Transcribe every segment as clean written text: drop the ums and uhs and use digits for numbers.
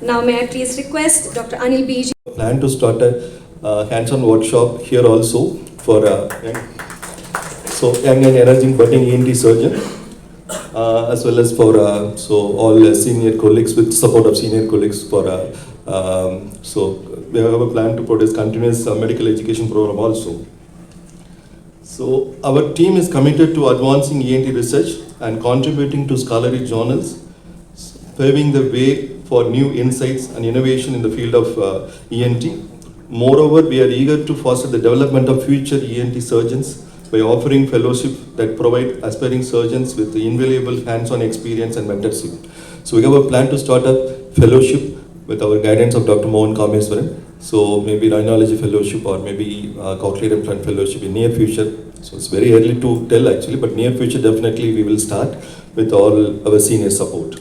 Now may I please request Dr. Anil B. Plan to start a hands-on workshop here also for young and emerging budding ENT surgeon, as well as for all senior colleagues with support of senior colleagues for we have a plan to produce continuous medical education program also. So our team is committed to advancing ENT research and contributing to scholarly journals, paving the way for new insights and innovation in the field of ENT. Moreover, we are eager to foster the development of future ENT surgeons by offering fellowship that provide aspiring surgeons with invaluable hands-on experience and mentorship. So we have a plan to start a fellowship with our guidance of Dr. Mohan Kameswaran. So maybe rhinology fellowship or maybe cochlear implant fellowship in near future. So it's very early to tell actually, but near future definitely we will start with all our senior support.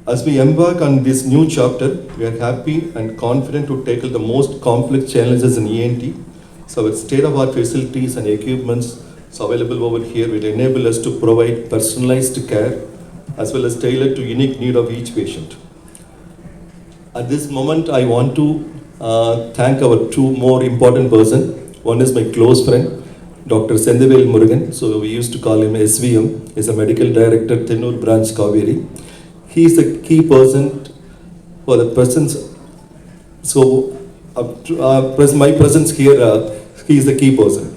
As we embark on this new chapter, we are happy and confident to tackle the most complex challenges in ENT. So our state-of-the-art facilities and equipments available over here will enable us to provide personalized care as well as tailored to unique need of each patient. At this moment, I want to thank our two more important persons. One is my close friend, Dr. Sendivel Murugan. So we used to call him SVM. He's a medical director, Tennur branch, Kaveri. He is the key person for the presence. So, my presence here, he is the key person.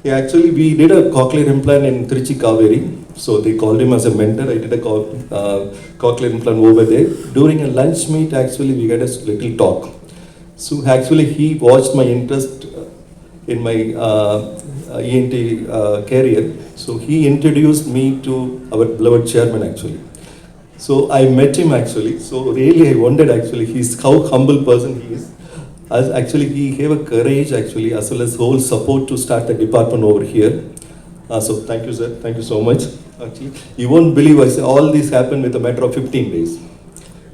We did a cochlear implant in Trichy Kaveri. So they called him as a mentor. I did a cochlear implant over there. During a lunch meet, actually, we had a little talk. So actually, he watched my interest in my ENT career. So he introduced me to our beloved chairman actually. So I met him actually. So really I wondered actually how humble person he is. As actually he gave a courage actually as well as whole support to start the department over here. So thank you sir, thank you so much. Actually, you won't believe I say all this happened with a matter of 15 days.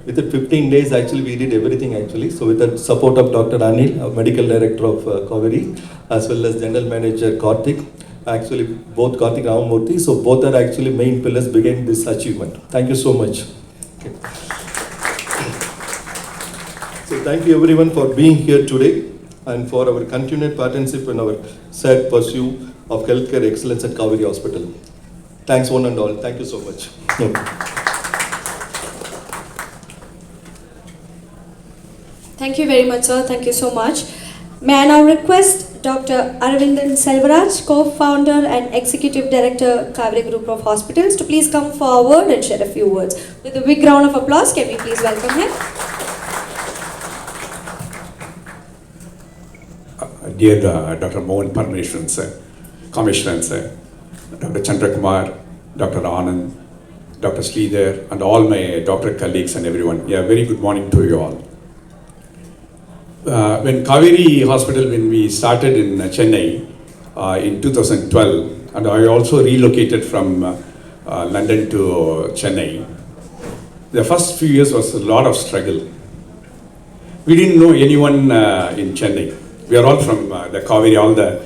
Within 15 days actually we did everything actually. So with the support of Dr. Anil, medical director of Kaveri, as well as general manager Karthik. Actually, both Karthik and Ramamurthy, so both are actually main pillars behind this achievement. Thank you so much. Okay. So thank you everyone for being here today and for our continued partnership in our sad pursuit of healthcare excellence at Kaveri Hospital. Thanks one and all. Thank you so much. Thank you very much, sir. Thank you so much. May I now request Dr. Aravindan Selvaraj, co-founder and executive director, Kaveri Group of Hospitals, to please come forward and share a few words. With a big round of applause, can we please welcome him? Dear Dr. Mohan Parmeshwaran sir, Kameshwaran sir, Dr. Chandrakumar, Dr. Anand, Dr. Sridhar, and all my doctor colleagues and everyone. Yeah, very good morning to you all. When Kaveri Hospital, when we started in Chennai in 2012, and I also relocated from London to Chennai, the first few years was a lot of struggle. We didn't know anyone in Chennai. We are all from the Kaveri, all the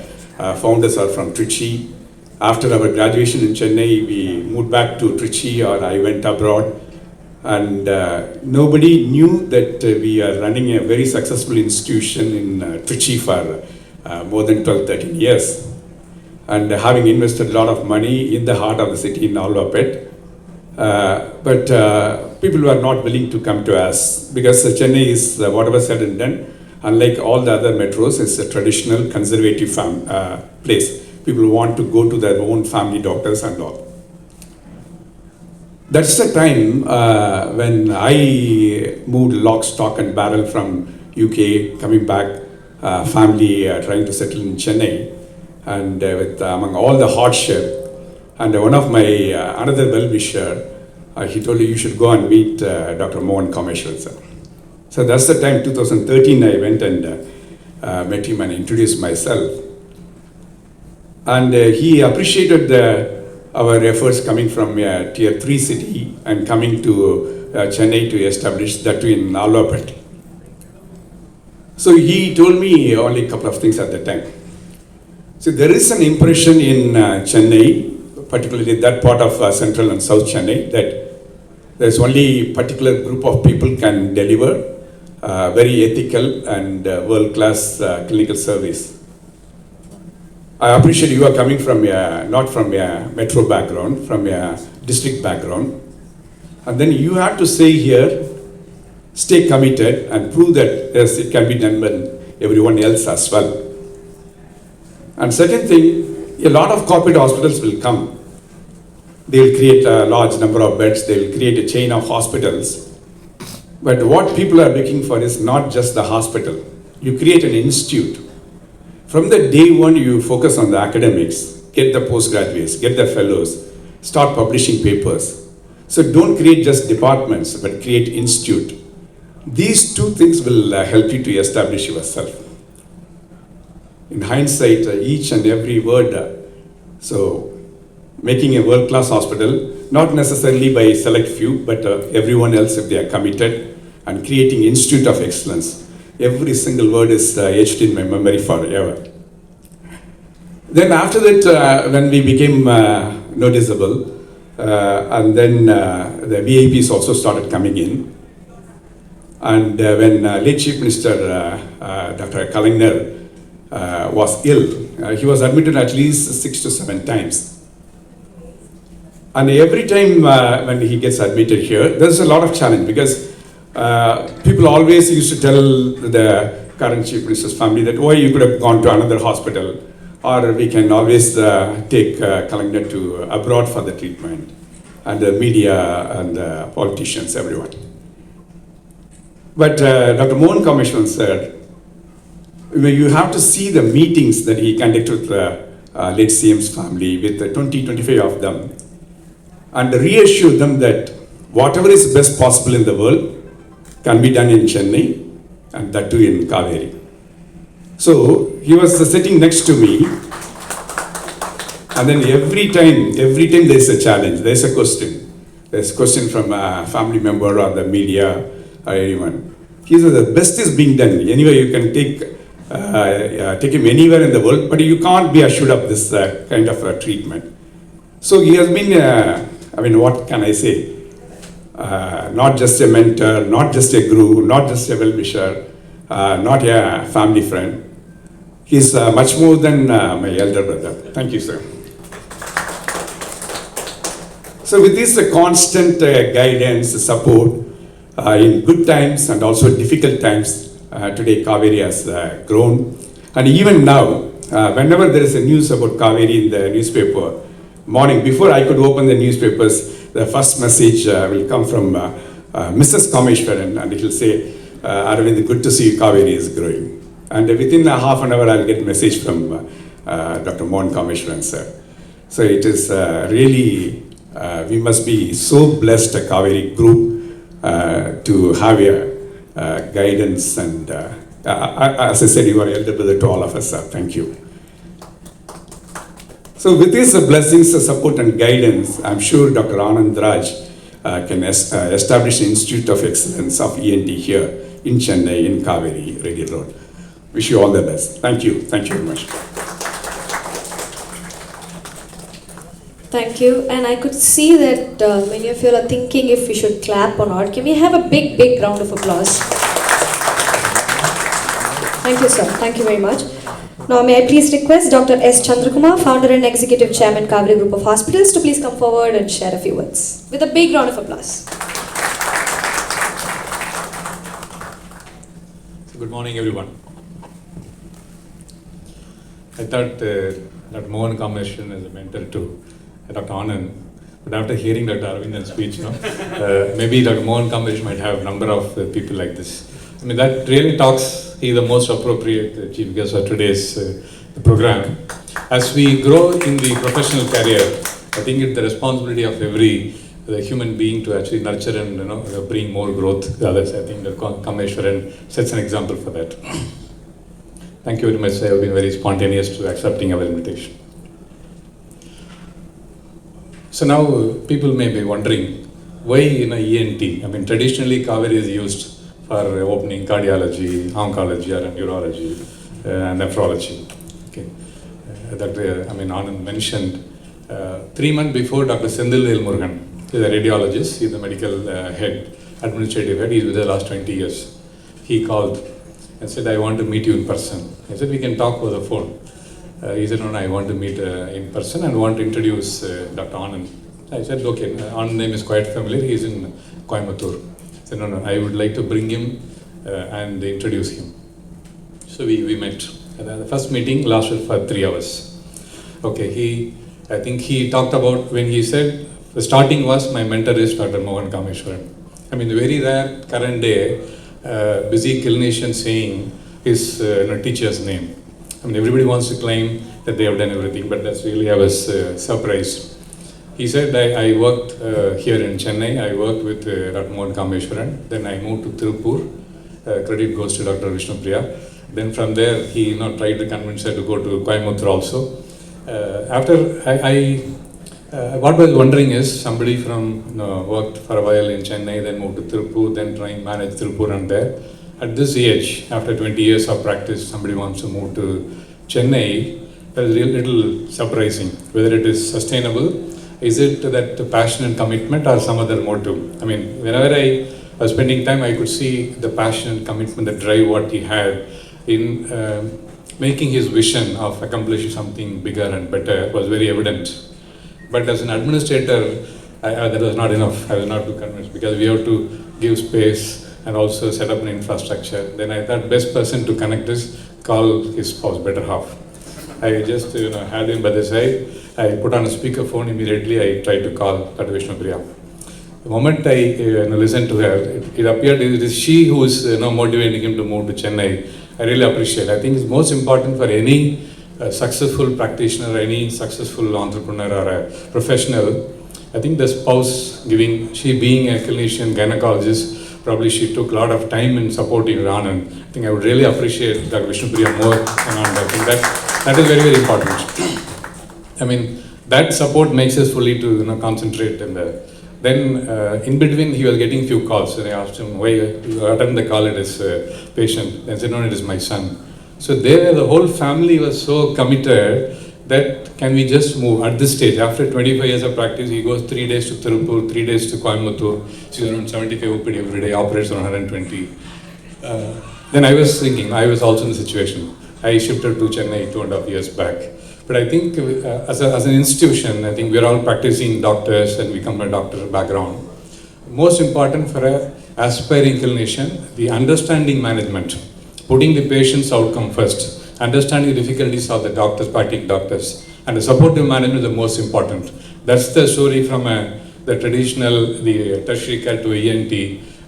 founders are from Trichy. After our graduation in Chennai, we moved back to Trichy or I went abroad. And nobody knew that we are running a very successful institution in Trichy for more than 12-13 years. And having invested a lot of money in the heart of the city in Alvapet. But people were not willing to come to us because Chennai is, whatever said and done, unlike all the other metros, it's a traditional conservative place. People want to go to their own family doctors and all. That's the time when I moved lock, stock and barrel from UK, coming back, family trying to settle in Chennai, and with among all the hardship, and one of my another well-wisher, he told me you should go and meet Dr. Mohan Kameshwaran sir. So that's the time, 2013, I went and met him and introduced myself. And he appreciated our efforts coming from a tier 3 city and coming to Chennai to establish that too in Alvapet. So he told me only a couple of things at the time. So there is an impression in Chennai, particularly that part of central and south Chennai, that There's only particular group of people can deliver very ethical and world-class clinical service. I appreciate you are coming from not from a metro background, from a district background. And then you have to say here, stay committed and prove that yes, it can be done by everyone else as well. And second thing, a lot of corporate hospitals will come. They will create a large number of beds, they will create a chain of hospitals. But what people are looking for is not just the hospital. You create an institute. From the day one, you focus on the academics, get the postgraduates, get the fellows, start publishing papers. So don't create just departments, but create institute. These two things will help you to establish yourself. In hindsight, each and every word, so making a world-class hospital, not necessarily by select few, but everyone else if they are committed, and creating institute of excellence. Every single word is etched in my memory forever. Then after that, when we became noticeable, and then the VIPs also started coming in. And when late Chief Minister Dr. Kalaignar was ill, he was admitted at least 6 to 7 times. And every time when he gets admitted here, there's a lot of challenge because people always used to tell the current Chief Minister's family that, oh, you could have gone to another hospital, or we can always take Kalaignar to abroad for the treatment, and the media and the politicians, everyone. But Dr. Mohan Kameshwaran said, you have to see the meetings that he conducted with the late CM's family, with the 20-25 of them, and reassure them that whatever is best possible in the world can be done in Chennai, and that too in Kaveri. So he was sitting next to me, and then every time there is a challenge, there is a question. There's a question from a family member or the media or anyone. He said the best is being done. Anyway, you can take him anywhere in the world, but you can't be assured of this kind of treatment. So he has been, what can I say? Not just a mentor, not just a guru, not just a well-wisher, not a family friend. He's much more than my elder brother. Thank you, sir. So with this constant guidance, support, in good times and also difficult times, today Kaveri has grown. And even now, whenever there is a news about Kaveri in the newspaper, morning, before I could open the newspapers, the first message will come from Mrs. Kameshwaran, and it will say, Aravind, good to see you, Kaveri is growing. And within a half an hour, I'll get a message from Dr. Mohan Kameshwaran, sir. So it is really, we must be so blessed, a Kaveri group, to have a guidance. And as I said, you are elder brother to all of us, sir. Thank you. So with these blessings, support and guidance, I'm sure Dr. Anand Raj can establish an Institute of Excellence of ENT here in Chennai, in Kaveri, Reddy Road. Wish you all the best. Thank you. Thank you very much. Thank you. And I could see that many of you are thinking if we should clap or not. Can we have a big, big round of applause? Thank you, sir. Thank you very much. Now, may I please request Dr. S. Chandrakumar, Founder and Executive Chairman, Kaveri Group of Hospitals, to please come forward and share a few words. With a big round of applause. So good morning, everyone. I thought Dr. Mohan Kameshwaran is a mentor to Dr. Anand, but after hearing Dr. Aravindan's speech, maybe Dr. Mohan Kameshwaran might have a number of people like this. I mean, that really talks, he's the most appropriate chief guest for today's program. As we grow in the professional career, I think it's the responsibility of every human being to actually nurture and bring more growth to others. I think Dr. Kameshwaran sets an example for that. Thank you very much. I have been very spontaneous to accepting our invitation. So now people may be wondering why ENT? I mean, traditionally Kaveri is used for opening cardiology, oncology, or neurology, and nephrology. Okay. Dr. Anand mentioned 3 months before Dr. Sendil Velmurugan He's a radiologist. He's the medical head, administrative head. He's with the last 20 years. He called and said, I want to meet you in person. I said, we can talk over the phone. He said, no, I want to meet in person and want to introduce Dr. Anand. I said, okay, Anand name is quite familiar. He's in Coimbatore. I said, no, I would like to bring him and introduce him. So we met. And the first meeting lasted for 3 hours. Okay, I think he talked about when he said, the starting was my mentor is Dr. Mohan Kameshwaran. I mean, the very rare current day, busy clinician saying his teacher's name. I mean, everybody wants to claim that they have done everything, but that's really, I was surprised. He said, I worked here in Chennai, I worked with Dr. Mohan Kameshwaran, then I moved to Tirupur, credit goes to Dr. Vishnupriya. Then from there, he tried to convince her to go to Coimbatore also. What I was wondering is, somebody from worked for a while in Chennai, then moved to Tirupur, then trying to manage Tirupur and there. At this age, after 20 years of practice, somebody wants to move to Chennai. That is a little surprising. Whether it is sustainable, is it that passion and commitment or some other motive? I mean, whenever I was spending time, I could see the passion and commitment, the drive what he had in making his vision of accomplishing something bigger and better was very evident. But as an administrator, that was not enough. I was not too convinced because we have to give space and also set up an infrastructure. Then I thought best person to connect is call his spouse, better half. I just had him by the side. I put on a speakerphone immediately. I tried to call Dr. Vishnupriya. The moment I listened to her, it appeared it is she who is motivating him to move to Chennai. I really appreciate. I think it's most important for any successful practitioner, any successful entrepreneur or a professional. I think the spouse she being a clinician, gynecologist, probably she took a lot of time in supporting Anand. I think I would really appreciate Dr. Vishnupriya more than Anand. I think that is very, very important. I mean, that support makes us fully to concentrate in the. Then in between he was getting few calls and I asked him why you attend the call, it is patient. Then said, no, it is my son. So there the whole family was so committed that can we just move at this stage. After 25 years of practice, he goes 3 days to Tirupur, 3 days to Coimbatore. She's around 75 OPD every day, operates on 120. Then I was thinking, I was also in the situation. I shifted to Chennai 2.5 years back. But I think as an institution, I think we're all practicing doctors and we come from a doctor background. Most important for an aspiring clinician, the understanding management, putting the patient's outcome first, understanding the difficulties of the doctors, practicing doctors, and the supportive management is the most important. That's the story from the traditional, the tertiary care to ENT.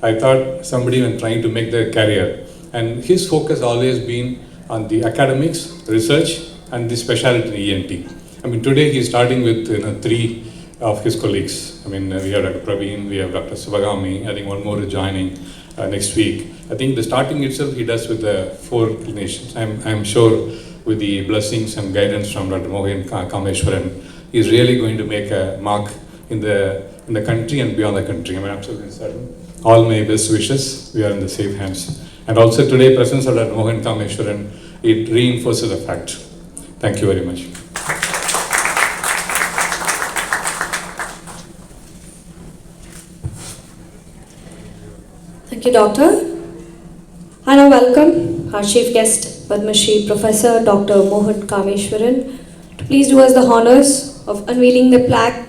I thought somebody when trying to make their career, and his focus always been on the academics, research, and the specialty in ENT. I mean, today he's starting with 3 of his colleagues. I mean, we have Dr. Praveen, we have Dr. Subagami, I think one more is joining next week. I think the starting itself he does with the 4 clinicians. I'm sure with the blessings and guidance from Dr. Mohan Kameshwaran, he's really going to make a mark in the country and beyond the country. I'm absolutely certain. All my best wishes, we are in the safe hands. And also today, presence of Dr. Mohan Kameshwaran, it reinforces the fact. Thank you very much. Thank you, Doctor. I now welcome our chief guest, Padma Shri Professor Dr. Mohan Kameshwaran, to please do us the honors of unveiling the plaque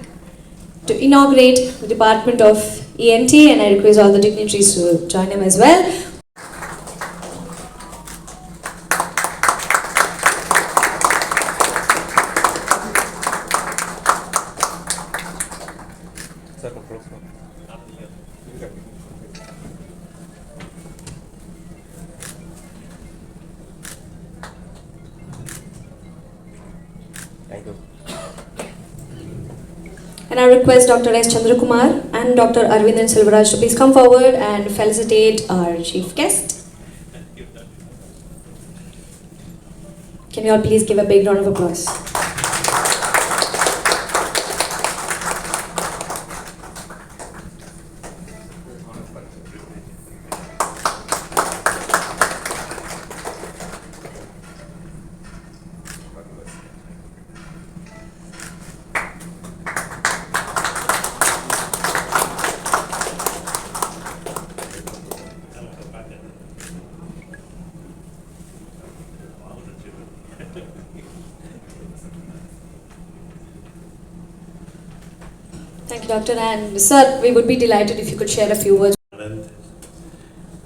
to inaugurate the Department of ENT, and I request all the dignitaries to join him as well. And I request Dr. S. Chandrakumar and Dr. Arvindan Selvaraj to please come forward and felicitate our chief guest. Can you all please give a big round of applause? you, Doctor. And sir, we would be delighted if you could share a few words. Anand,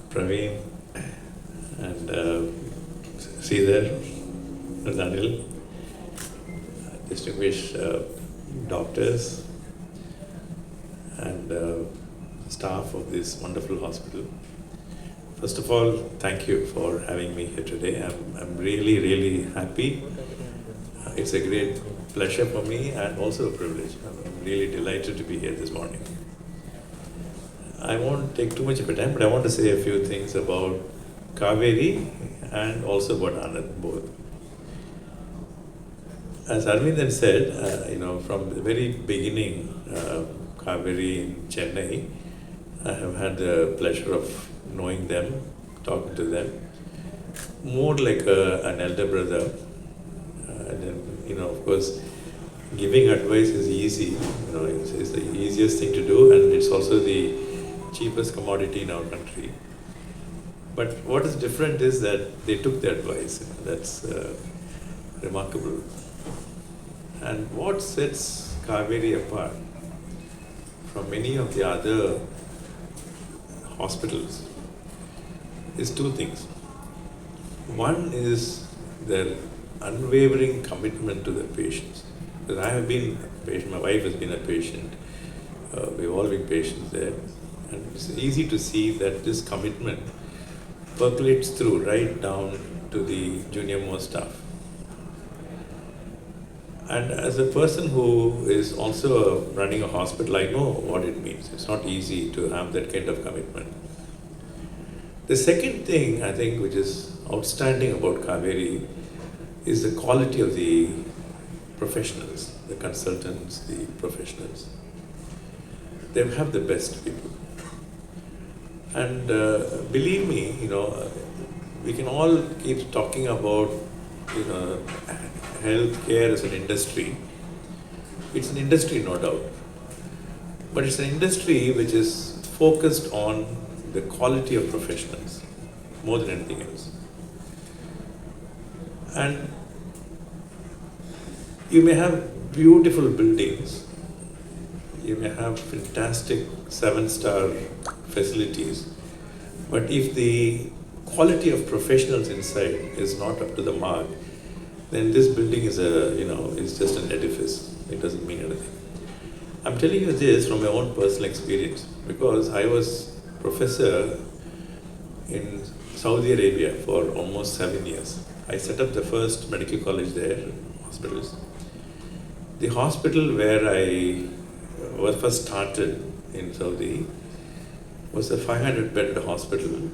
Praveen, and Sridhar, and Anil, distinguished doctors and staff of this wonderful hospital. First of all, thank you for having me here today. I'm really, really happy. It's a great pleasure for me and also a privilege. I'm really delighted to be here this morning. I won't take too much of your time, but I want to say a few things about Kaveri and also about Anand both. As Arvind said, from the very beginning, Kaveri in Chennai, I have had the pleasure of knowing them, talking to them, more like an elder brother. And then, of course, giving advice is easy. It's the easiest thing to do, and it's also the cheapest commodity in our country. But what is different is that they took the advice. That's remarkable. And what sets Kaveri apart from many of the other hospitals is two things. One is their unwavering commitment to the patients. Because I have been a patient, my wife has been a patient, we've all been patients there. And it's easy to see that this commitment percolates through right down to the junior most staff. And as a person who is also running a hospital, I know what it means. It's not easy to have that kind of commitment. The second thing I think which is outstanding about Kaveri is the quality of the professionals, the consultants, the professionals. They have the best people. And believe me, we can all keep talking about, healthcare as an industry. It's an industry, no doubt. But it's an industry which is focused on the quality of professionals more than anything else. And you may have beautiful buildings, you may have fantastic 7-star facilities, but if the quality of professionals inside is not up to the mark, then this building is is just an edifice. It doesn't mean anything. I'm telling you this from my own personal experience because I was professor in Saudi Arabia for almost 7 years. I set up the first medical college there, hospitals. The hospital where I was first started in Saudi was a 500-bed hospital,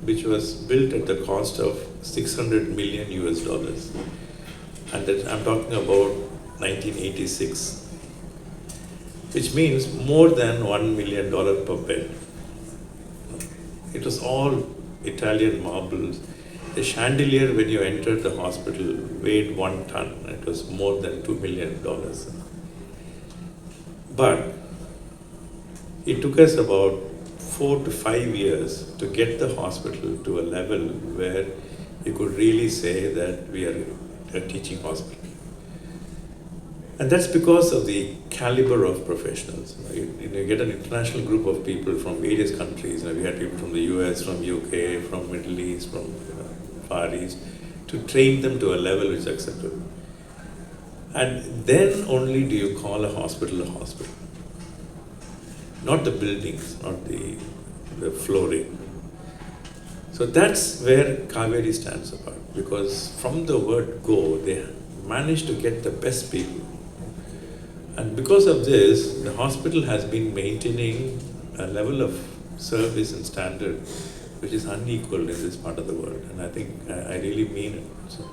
which was built at the cost of $600 million US. And that I'm talking about 1986, which means more than $1 million per bed. It was all Italian marbles. The chandelier when you entered the hospital weighed 1 ton. It was more than $2 million. But it took us about 4 to 5 years to get the hospital to a level where you could really say that we are a teaching hospital. And that's because of the caliber of professionals. You get an international group of people from various countries. We had people from the US, from UK, from Middle East, from Far East, to train them to a level which is acceptable. And then only do you call a hospital a hospital. Not the buildings, not the flooring. So that's where Kaveri stands apart, because from the word go, they managed to get the best people. And because of this, the hospital has been maintaining a level of service and standard which is unequaled in this part of the world. And I think I really mean it. So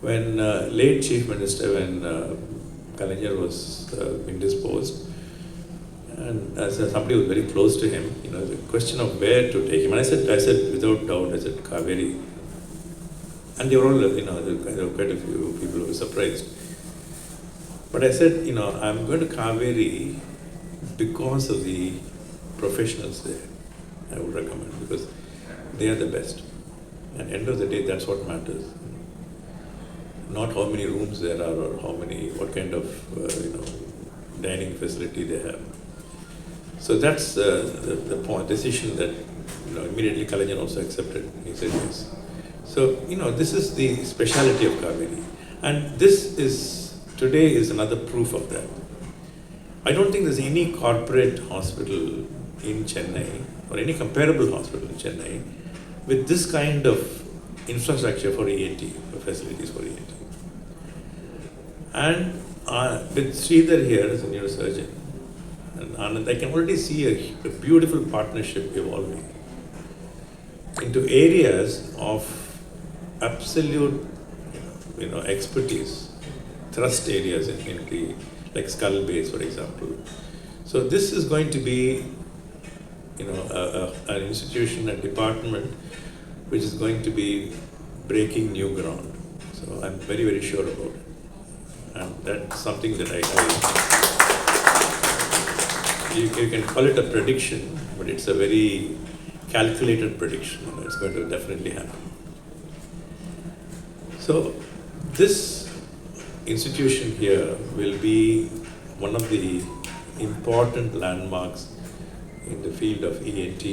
when late Chief Minister, when Kalaignar was indisposed, and as somebody who was very close to him, the question of where to take him, and I said without doubt, I said Kaveri. And they were all, there were quite a few people who were surprised. But I said, I'm going to Kaveri because of the professionals there. I would recommend, because they are the best. And end of the day, that's what matters. Not how many rooms there are or what kind of dining facility they have. So that's the point, decision that immediately Kalajan also accepted. He said yes. So this is the speciality of Kaveri, and today is another proof of that. I don't think there's any corporate hospital in Chennai or any comparable hospital in Chennai with this kind of infrastructure for ENT, for facilities for ENT. And with Sridhar here as a neurosurgeon, and Anand, I can already see a beautiful partnership evolving into areas of absolute expertise, thrust areas in the, like skull base, for example. So this is going to be an institution, a department which is going to be breaking new ground. So I'm very, very sure about it. And that's something that you can call it a prediction, but it's a very calculated prediction. It's going to definitely happen. So this institution here will be one of the important landmarks in the field of ENT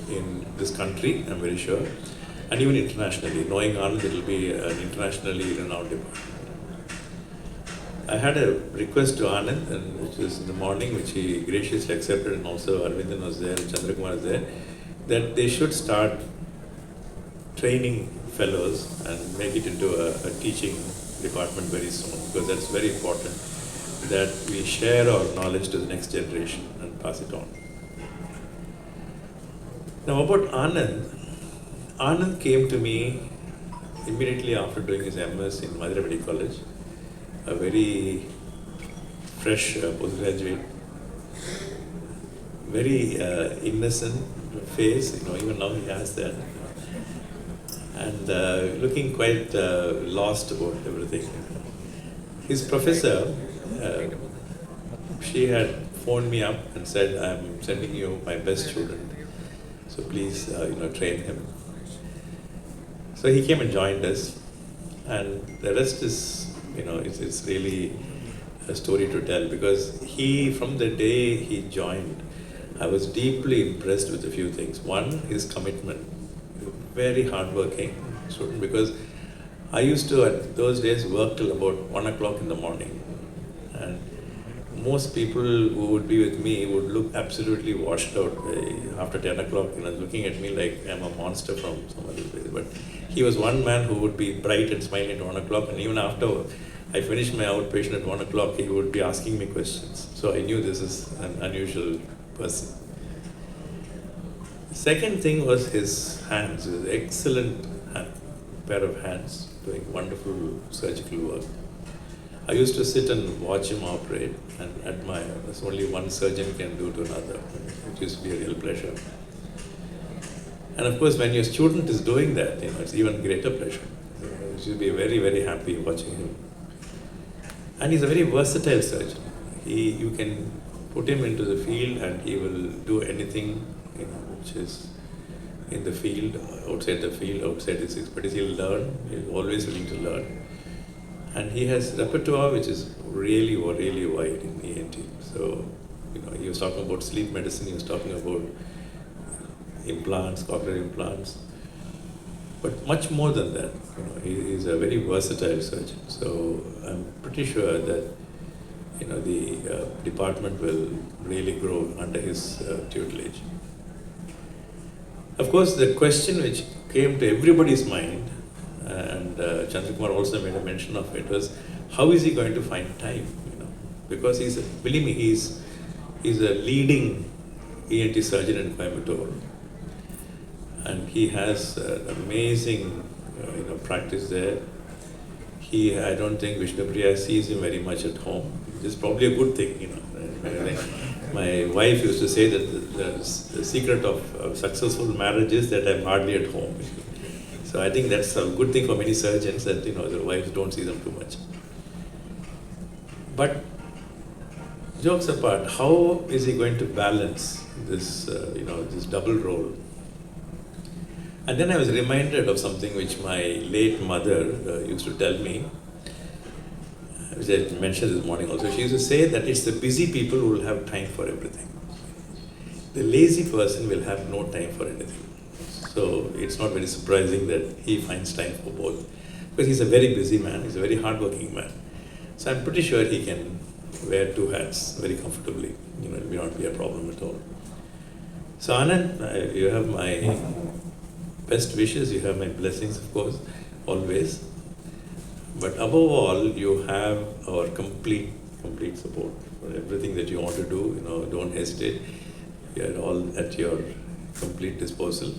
in this country, I'm very sure, and even internationally. Knowing Anand, it will be an internationally renowned department. I had a request to Anand, which was in the morning, which he graciously accepted, and also Arvindan was there, and Chandrakumar was there, that they should start training fellows and make it into a teaching department very soon, because that's very important, that we share our knowledge to the next generation and pass it on. Now about Anand, Anand came to me immediately after doing his MS in Madurai Medical College, a very fresh postgraduate, very innocent face, even now he has that, and looking quite lost about everything. His professor, she had phoned me up and said, I'm sending you my best student, so please train him. So he came and joined us, and the rest is, it's really a story to tell, because from the day he joined, I was deeply impressed with a few things. One, his commitment, very hardworking student, because I used to, at those days, work till about 1 o'clock in the morning. And most people who would be with me would look absolutely washed out after 10 o'clock, looking at me like I'm a monster from some other place. But he was one man who would be bright and smiling at 1 o'clock, and even after I finished my outpatient at 1 o'clock, he would be asking me questions. So I knew this is an unusual person. Second thing was his hands, his excellent pair of hands, doing wonderful surgical work. I used to sit and watch him operate and admire. That's only one surgeon can do to another. It used to be a real pleasure. And of course, when your student is doing that, it's even greater pleasure. You should be very, very happy watching him. And he's a very versatile surgeon. You can put him into the field and he will do anything, which is in the field, outside his expertise. He'll learn. He's always willing to learn. And he has repertoire which is really, really wide in ENT. So, he was talking about sleep medicine, he was talking about implants, cochlear implants. But much more than that, he is a very versatile surgeon. So I'm pretty sure that, the department will really grow under his tutelage. Of course, the question which came to everybody's mind, and Chandrakumar also made a mention of it, was how is he going to find time? Because believe me, he's a leading ENT surgeon in Coimbatore, and he has an amazing practice there. I don't think Vishnupriya sees him very much at home, which is probably a good thing. My wife used to say that the secret of successful marriage is that I'm hardly at home. So I think that's a good thing for many surgeons, that their wives don't see them too much. But jokes apart, how is he going to balance this this double role? And then I was reminded of something which my late mother used to tell me. which I mentioned this morning also, she used to say that it's the busy people who will have time for everything. The lazy person will have no time for anything. So it's not very surprising that he finds time for both. Because he's a very busy man, he's a very hardworking man. So I'm pretty sure he can wear two hats very comfortably. You know, it will not be a problem at all. So Anand, you have my best wishes, you have my blessings, of course, always. But above all, you have our complete support for everything that you want to do. You know, don't hesitate. We are all at your complete disposal,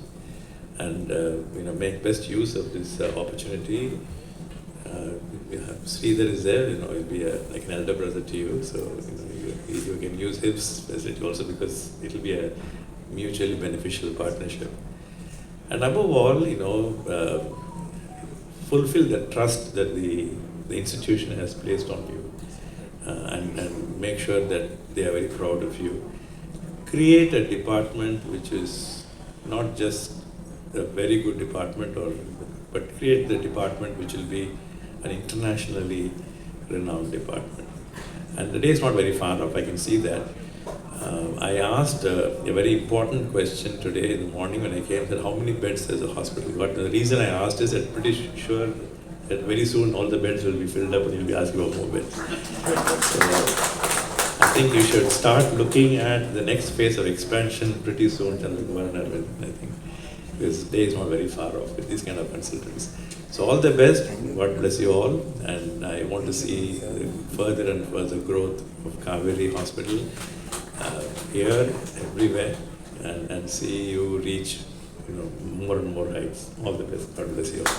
and you know, make best use of this opportunity. Sridhar is there. You know, he'll be like an elder brother to you. So you know, you can use his facility also, because it will be a mutually beneficial partnership. And above all, you know, fulfill the trust that the institution has placed on you, and make sure that they are very proud of you. Create a department which is not just a very good department, but create the department which will be an internationally renowned department. And the day is not very far off, I can see that. I asked a very important question today in the morning when I came, that how many beds has the hospital got? And the reason I asked is that I'm pretty sure that very soon all the beds will be filled up and you'll be asking for more beds. So I think you should start looking at the next phase of expansion pretty soon, Chandrakumar and Arvind, I think. Because the day is not very far off with these kind of consultants. So all the best, God bless you all, and I want to see further and further growth of Kaveri Hospital here, everywhere, and see you reach, you know, more and more heights. All the best. God bless you all.